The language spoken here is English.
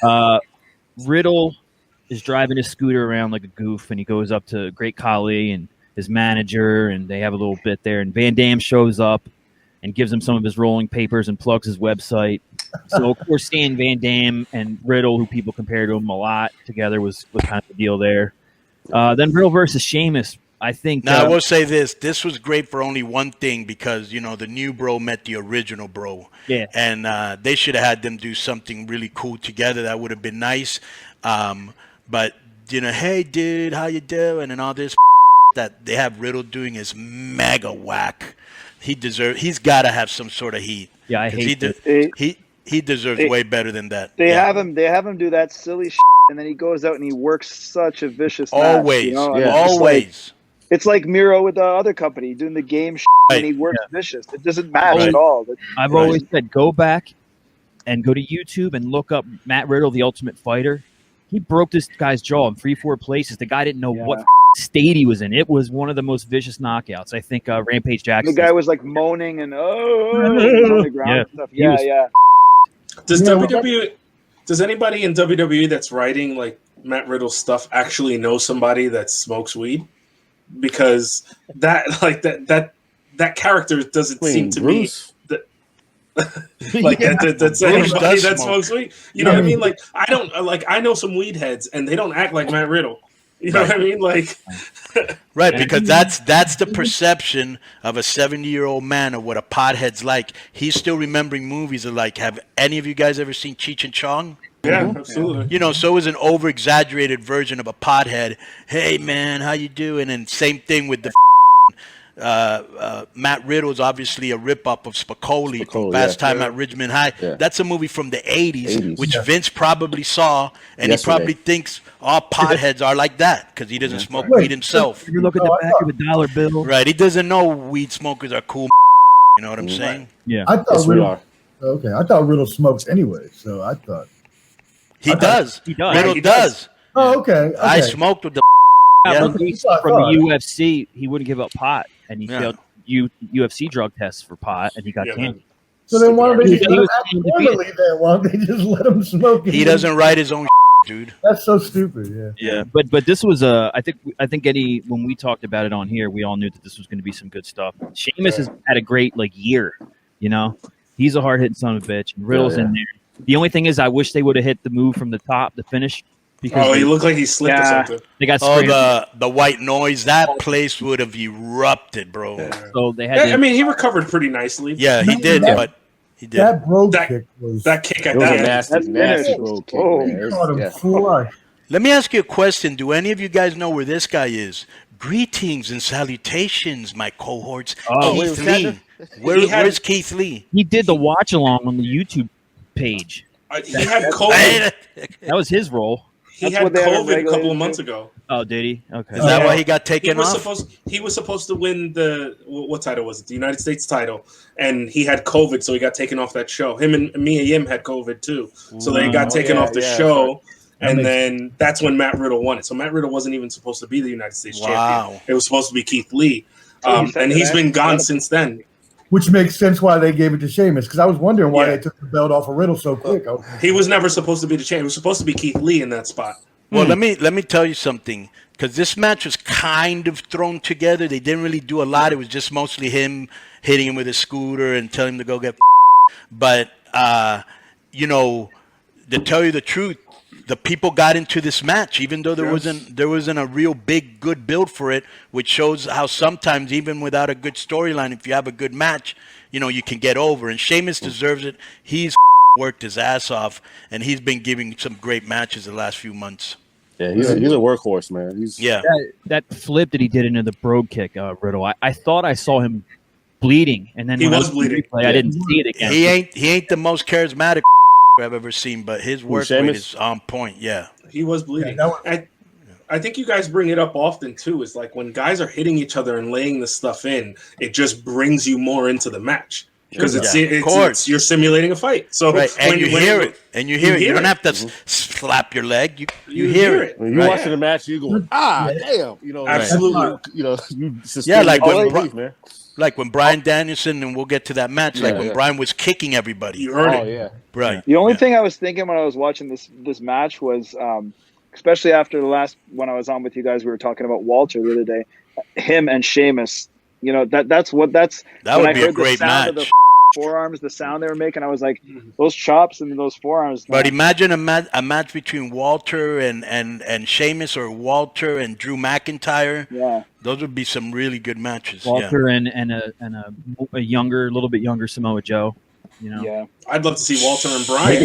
Uh, Riddle is driving his scooter around like a goof, and he goes up to Great Khali and his manager, and they have a little bit there. And Van Dam shows up and gives him some of his rolling papers and plugs his website. So, of course, seeing Van Dam and Riddle, who people compare to him a lot together, was kind of the deal there. Then Riddle versus Sheamus. I think. Now, I will say this. This was great for only one thing because, the new bro met the original bro. Yeah. And they should have had them do something really cool together. That would have been nice. But, hey, dude, how you doing? And all this that they have Riddle doing is mega whack. He's got to have some sort of heat. Yeah, I hate it. He deserves way better than that. They have him do that silly and then he goes out and he works such a vicious always, match. Always. It's like Miro with the other company doing the game and he works vicious. It doesn't match at all. I've always said go back and go to YouTube and look up Matt Riddle, the Ultimate Fighter. He broke this guy's jaw in 3-4 places. The guy didn't know what state he was in. It was one of the most vicious knockouts. I think Rampage Jackson. The guy was like moaning and on the ground and stuff. Yeah. Does anybody in WWE that's writing like Matt Riddle stuff actually know somebody that smokes weed? Because that character doesn't seem to Bruce? be that's anybody that smokes weed. You know what I mean? Like I know some weed heads and they don't act like Matt Riddle. You know what I mean? Like right, because that's the perception of a 70-year-old man of what a pothead's like. He's still remembering movies of like, have any of you guys ever seen Cheech and Chong? Yeah, absolutely. So it was an over-exaggerated version of a pothead. Hey, man, how you doing? And same thing with the Matt Riddle is obviously a rip-up of Spicoli from Fast Time at Ridgemont High. Yeah. That's a movie from the 80s, which Vince probably saw, and he probably thinks all potheads are like that because he doesn't smoke weed himself. You look at the back of a dollar bill. Right, he doesn't know weed smokers are cool. You know what I'm saying? Yeah. I thought Riddle. Okay, I thought Riddle smokes anyway, so I thought he does. Riddle does. Oh, okay. I smoked with the. From the UFC, he wouldn't give up pot, and he failed UFC drug tests for pot, and he got canned. So then why don't they just let him smoke? He doesn't write his own dude. That's so stupid. Yeah. But this was I think Eddie, when we talked about it on here, we all knew that this was going to be some good stuff. Sheamus has had a great year. He's a hard hitting son of a bitch. And Riddle's in there. The only thing is, I wish they would have hit the move from the top, the finish. Because he looked like he slipped or something. They got the white noise. That place would have erupted, bro. Yeah. So they had. I mean, he recovered pretty nicely. Yeah, he did. But he did. That brogue kick was that kick at that nasty brogue kick. Let me ask you a question. Do any of you guys know where this guy is? Greetings and salutations, my cohorts. Keith Lee. Where's Keith Lee? He did the watch along on the YouTube page. He had COVID. That was his role. He had COVID a couple of months ago. Oh, did he? Okay. Is that why he got taken off? He was supposed to win what title was it? The United States title, and he had COVID, so he got taken off that show. Him and Mia Yim had COVID too, so they got taken off the show. And then that's when Matt Riddle won it. So Matt Riddle wasn't even supposed to be the United States champion. It was supposed to be Keith Lee, and he's been gone since then. Which makes sense why they gave it to Sheamus, because I was wondering why they took the belt off of Riddle so quick. He was never supposed to be the champion. It was supposed to be Keith Lee in that spot. Well, let me tell you something, because this match was kind of thrown together. They didn't really do a lot. It was just mostly him hitting him with a scooter and telling him to go get. But to tell you the truth, the people got into this match, even though there wasn't a real big good build for it, which shows how sometimes even without a good storyline, if you have a good match, you can get over. And Sheamus deserves it. He's worked his ass off, and he's been giving some great matches the last few months. Yeah, he's a workhorse, man. That flip that he did into the brogue kick, Riddle. I thought I saw him bleeding, and then he was bleeding. I didn't see it again. He ain't the most charismatic I've ever seen, but his work rate is on point. Yeah, he was bleeding. I think you guys bring it up often too. Is like when guys are hitting each other and laying this stuff in, it just brings you more into the match because it's you're simulating a fight. So and you hear it. You don't have to slap your leg. You hear it. When you're watching the match, you go, damn. Absolutely. You like when Like when Bryan Danielson, and we'll get to that match. Like when Bryan was kicking everybody. You heard it. Yeah. Right. The only thing I was thinking when I was watching this match was, especially after the last when I was on with you guys, we were talking about Walter the other day, him and Sheamus. You know, that would be a great match. Of the forearms, the sound they were making, I was like, those chops and those forearms. But imagine a match between Walter and Sheamus, or Walter and Drew McIntyre. Yeah, those would be some really good matches. Walter and a little bit younger Samoa Joe. You know, yeah, I'd love to see Walter and Bryan.